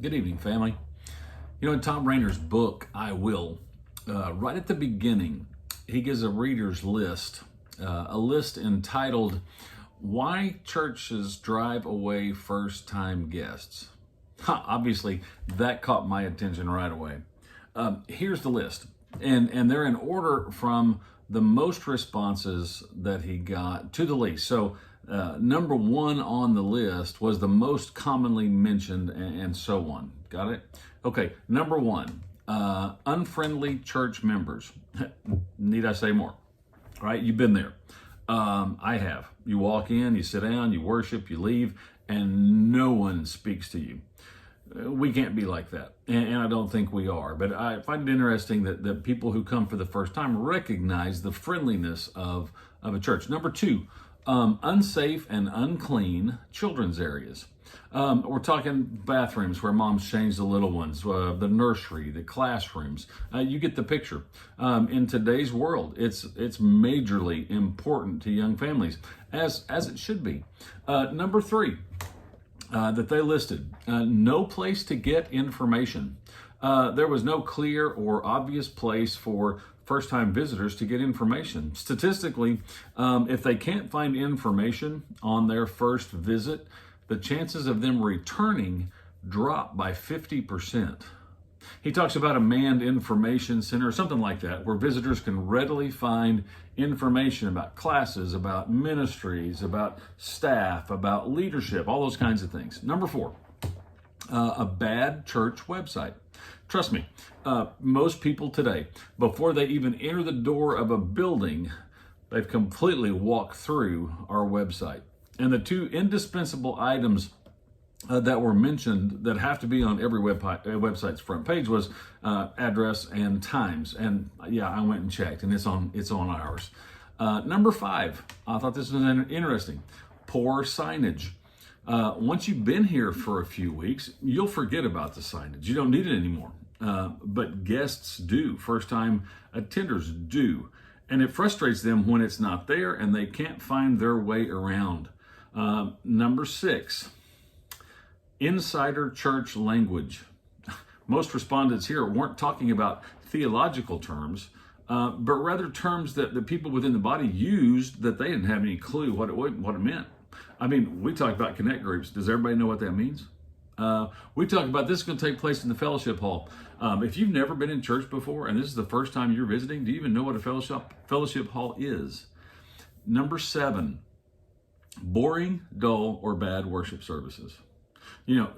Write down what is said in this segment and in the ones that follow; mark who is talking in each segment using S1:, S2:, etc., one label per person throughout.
S1: Good evening, family. In Tom Rainer's book, I Will, right at the beginning, he gives a reader's list, a list entitled, Why Churches Drive Away First-Time Guests. Obviously, that caught my attention right away. Here's the list, and they're in order from the most responses that he got to the least. So number one on the list was the most commonly mentioned, and so on. Got it? Okay, number one, unfriendly church members. Need I say more? Right? You've been there. I have. You walk in, you sit down, you worship, you leave, and no one speaks to you. We can't be like that, and I don't think we are. But I find it interesting that people who come for the first time recognize the friendliness of a church. Number two, unsafe and unclean children's areas. We're talking bathrooms where moms change the little ones, the nursery, the classrooms. You get the picture. In today's world, it's majorly important to young families, as it should be. Number three, that they listed, no place to get information. There was no clear or obvious place for first-time visitors to get information. Statistically, if they can't find information on their first visit, the chances of them returning drop by 50%. He talks about a manned information center, or something like that, where visitors can readily find information about classes, about ministries, about staff, about leadership, all those kinds of things. Number four, a bad church website. Trust me, most people today, before they even enter the door of a building, they've completely walked through our website. And the two indispensable items that were mentioned that have to be on every website's front page was address and times. And yeah, I went and checked, and it's on ours. Number five, I thought this was interesting. Poor signage. Once you've been here for a few weeks, you'll forget about the signage. You don't need it anymore. But guests do. First-time attenders do. And it frustrates them when it's not there and they can't find their way around. Number six, insider church language. Most respondents here weren't talking about theological terms, but rather terms that the people within the body used that they didn't have any clue what it meant. I mean, we talk about connect groups. Does everybody know what that means? We talk about this is going to take place in the fellowship hall. If you've never been in church before and this is the first time you're visiting, do you even know what a fellowship hall is? Number seven, boring, dull, or bad worship services.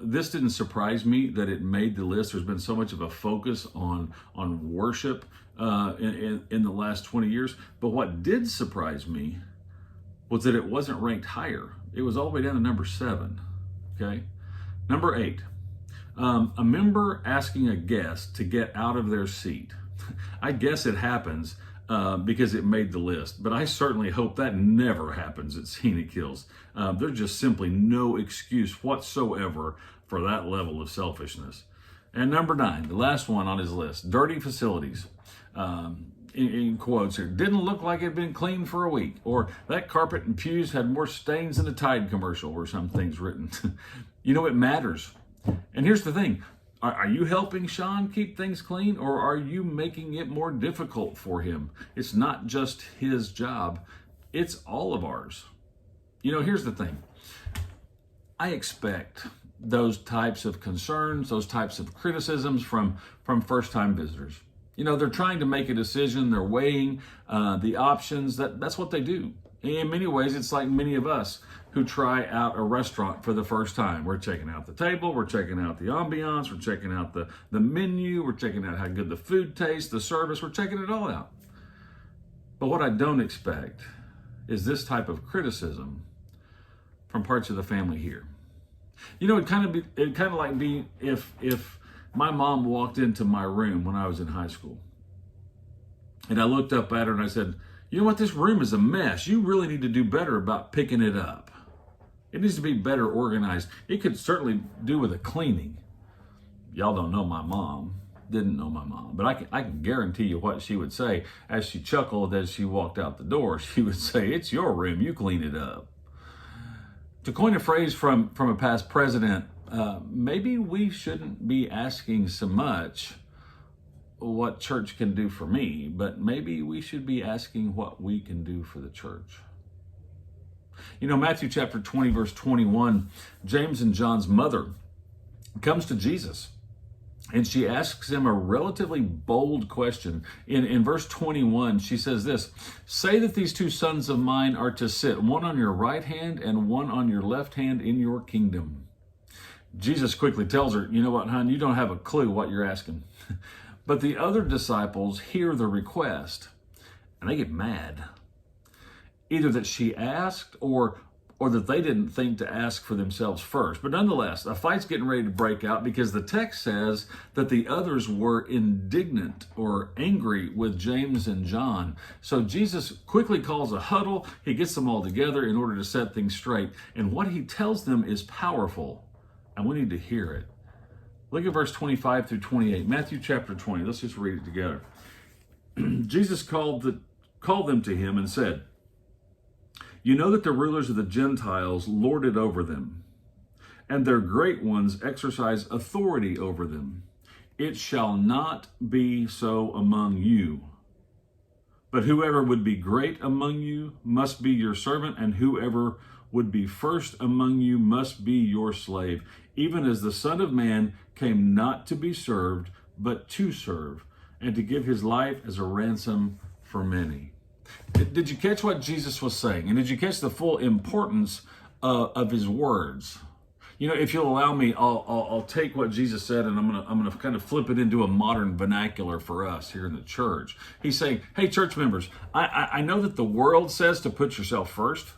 S1: This didn't surprise me that it made the list. There's been so much of a focus on worship in the last 20 years. But what did surprise me was that it wasn't ranked higher. It was all the way down to number seven. Okay. Number eight, a member asking a guest to get out of their seat. I guess it happens because it made the list, but I certainly hope that never happens at Scenic Hills. There's just simply no excuse whatsoever for that level of selfishness. And number nine, the last one on his list, dirty facilities. In quotes here, didn't look like it had been cleaned for a week, or that carpet and pews had more stains than a Tide commercial, or some things written. It matters. And here's the thing. Are you helping Sean keep things clean, or are you making it more difficult for him? It's not just his job. It's all of ours. Here's the thing. I expect those types of concerns, those types of criticisms from first-time visitors. They're trying to make a decision. They're weighing the options. That's what they do. In many ways, it's like many of us who try out a restaurant for the first time. We're checking out the table. We're checking out the ambiance. We're checking out the menu. We're checking out how good the food tastes, the service. We're checking it all out. But what I don't expect is this type of criticism from parts of the family here. It'd kind of like be if my mom walked into my room when I was in high school. And I looked up at her and I said, you know what, this room is a mess. You really need to do better about picking it up. It needs to be better organized. It could certainly do with a cleaning. Y'all don't know my mom, didn't know my mom, but I can guarantee you what she would say as she chuckled as she walked out the door. She would say, it's your room, you clean it up. To coin a phrase from a past president, maybe we shouldn't be asking so much what church can do for me, but maybe we should be asking what we can do for the church. Matthew chapter 20, verse 21, James and John's mother comes to Jesus, and she asks him a relatively bold question. In verse 21, she says this, "Say that these two sons of mine are to sit, one on your right hand and one on your left hand in your kingdom." Jesus quickly tells her, "You know what, hon, you don't have a clue what you're asking." But the other disciples hear the request, and they get mad. Either that she asked or that they didn't think to ask for themselves first. But nonetheless, a fight's getting ready to break out because the text says that the others were indignant or angry with James and John. So Jesus quickly calls a huddle. He gets them all together in order to set things straight. And what he tells them is powerful, and we need to hear it. Look at verse 25 through 28, Matthew chapter 20. Let's just read it together. Jesus called them to him and said, "You know that the rulers of the Gentiles lord it over them, and their great ones exercise authority over them. It shall not be so among you. But whoever would be great among you must be your servant, and whoever would be first among you must be your slave, even as the Son of Man came not to be served, but to serve, and to give his life as a ransom for many." Did you catch what Jesus was saying? And did you catch the full importance of his words? If you'll allow me, I'll take what Jesus said and I'm gonna kind of flip it into a modern vernacular for us here in the church. He's saying, "Hey, church members, I know that the world says to put yourself first,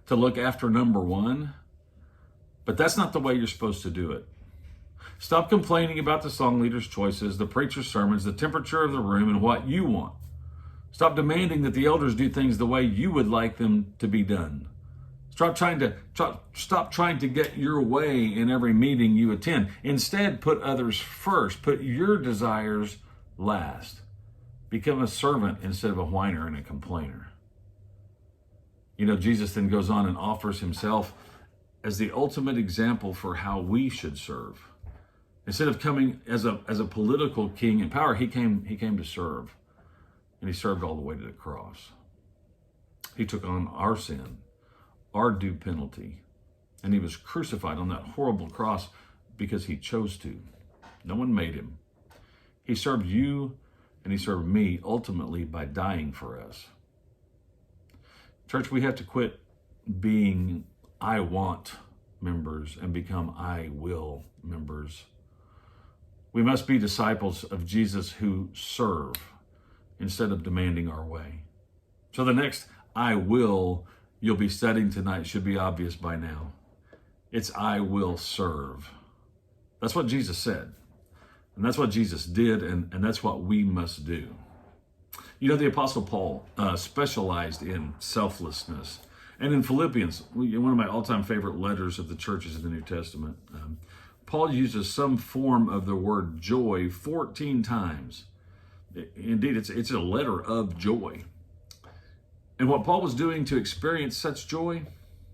S1: to look after number one, but that's not the way you're supposed to do it. Stop complaining about the song leader's choices, the preacher's sermons, the temperature of the room, and what you want. Stop demanding that the elders do things the way you would like them to be done. Stop trying to get your way in every meeting you attend. Instead, put others first. Put your desires last. Become a servant instead of a whiner and a complainer." Jesus then goes on and offers himself as the ultimate example for how we should serve. Instead of coming as a political king in power, he came to serve. And he served all the way to the cross. He took on our sin, our due penalty, and he was crucified on that horrible cross because he chose to. No one made him. He served you and he served me ultimately by dying for us. Church, we have to quit being "I want" members and become "I will" members. We must be disciples of Jesus who serve instead of demanding our way. So the next "I will" you'll be studying tonight should be obvious by now. It's "I will serve." That's what Jesus said. And that's what Jesus did, and that's what we must do. The Apostle Paul specialized in selflessness. And in Philippians, one of my all-time favorite letters of the churches in the New Testament, Paul uses some form of the word joy 14 times. Indeed, it's a letter of joy. And what Paul was doing to experience such joy,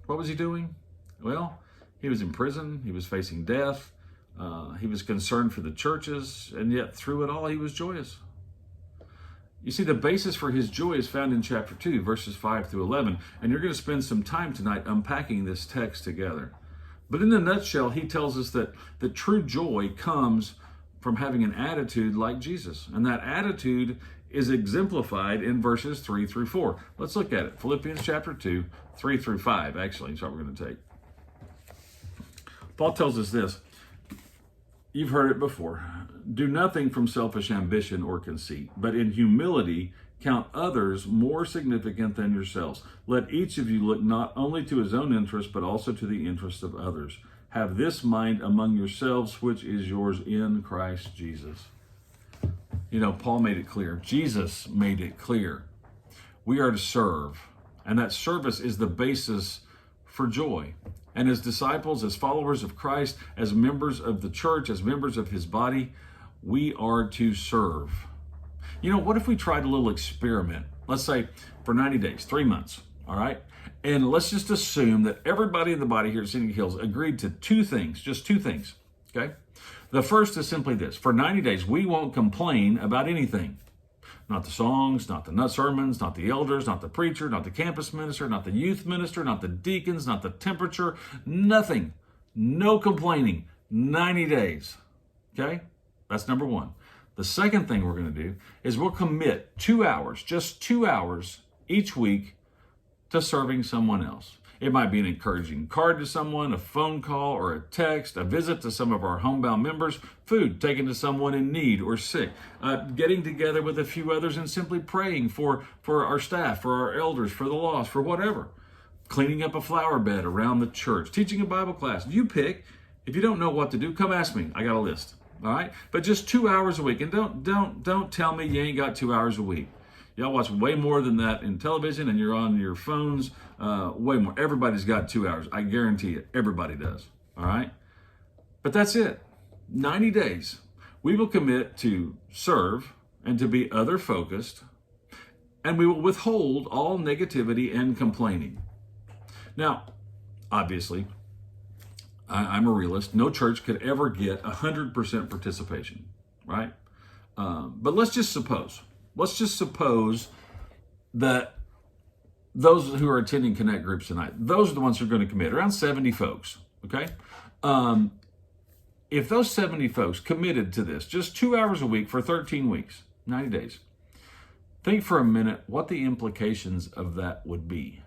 S1: what was he doing? Well, he was in prison, he was facing death, he was concerned for the churches, and yet through it all, he was joyous. You see, the basis for his joy is found in chapter 2, verses 5 through 11, and you're going to spend some time tonight unpacking this text together. But in a nutshell, he tells us that the true joy comes from having an attitude like Jesus. And that attitude is exemplified in verses 3 through 4. Let's look at it. Philippians chapter 2, 3 through 5, actually, is what we're going to take. Paul tells us this. You've heard it before. "Do nothing from selfish ambition or conceit, but in humility count others more significant than yourselves. Let each of you look not only to his own interest, but also to the interest of others. Have this mind among yourselves, which is yours in Christ Jesus." Paul made it clear. Jesus made it clear. We are to serve, and that service is the basis for joy. And as disciples, as followers of Christ, as members of the church, as members of his body, we are to serve. What if we tried a little experiment? Let's say for 90 days, 3 months, all right? And let's just assume that everybody in the body here at Scenic Hills agreed to two things, just two things, okay? The first is simply this: for 90 days, we won't complain about anything. Not the songs, not the sermons, not the elders, not the preacher, not the campus minister, not the youth minister, not the deacons, not the temperature, nothing. No complaining. 90 days. Okay? That's number one. The second thing we're going to do is we'll commit 2 hours, just 2 hours each week to serving someone else. It might be an encouraging card to someone, a phone call or a text, a visit to some of our homebound members, food taken to someone in need or sick, getting together with a few others and simply praying for our staff, for our elders, for the lost, for whatever. Cleaning up a flower bed around the church, teaching a Bible class. You pick. If you don't know what to do, come ask me. I got a list. All right? But just 2 hours a week. And don't tell me you ain't got 2 hours a week. Y'all watch way more than that in television, and you're on your phones, way more. Everybody's got 2 hours. I guarantee it. Everybody does. All right? But that's it. 90 days. We will commit to serve and to be other-focused, and we will withhold all negativity and complaining. Now, obviously, I'm a realist. No church could ever get 100% participation, right? But let's just suppose that those who are attending Connect groups tonight, those are the ones who are going to commit, around 70 folks, okay? If those 70 folks committed to this, just 2 hours a week for 13 weeks, 90 days, think for a minute what the implications of that would be.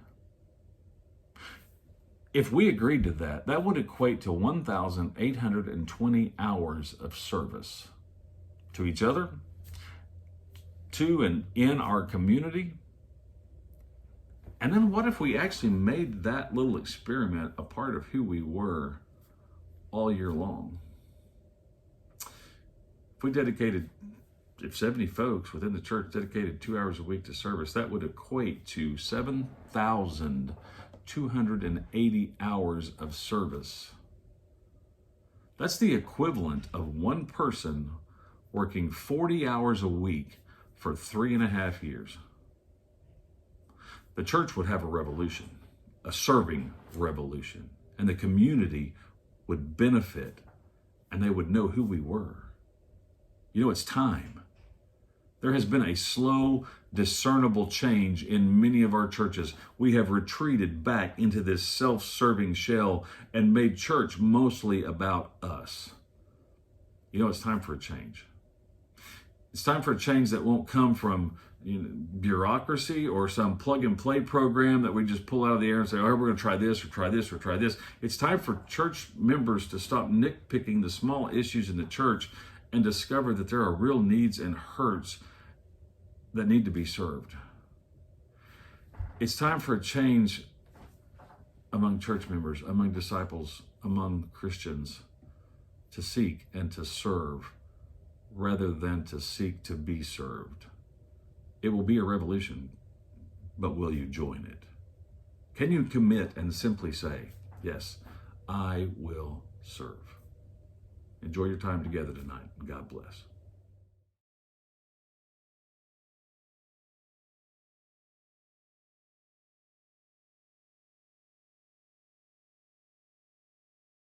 S1: If we agreed to that, that would equate to 1,820 hours of service to each other, to and in our community. And then what if we actually made that little experiment a part of who we were all year long? If 70 folks within the church dedicated 2 hours a week to service, that would equate to 7,280 hours of service. That's the equivalent of one person working 40 hours a week for 3.5 years. The church would have a revolution, a serving revolution, and the community would benefit, and they would know who we were. You know, it's time. There has been a slow, discernible change in many of our churches. We have retreated back into this self-serving shell and made church mostly about us. You know, it's time for a change. It's time for a change that won't come from bureaucracy or some plug-and-play program that we just pull out of the air and say, oh, we're going to try this or try this or try this. It's time for church members to stop nitpicking the small issues in the church and discover that there are real needs and hurts that need to be served. It's time for a change among church members, among disciples, among Christians, to seek and to serve rather than to seek to be served. It will be a revolution, but will you join it? Can you commit and simply say, yes, I will serve? Enjoy your time together tonight. God bless.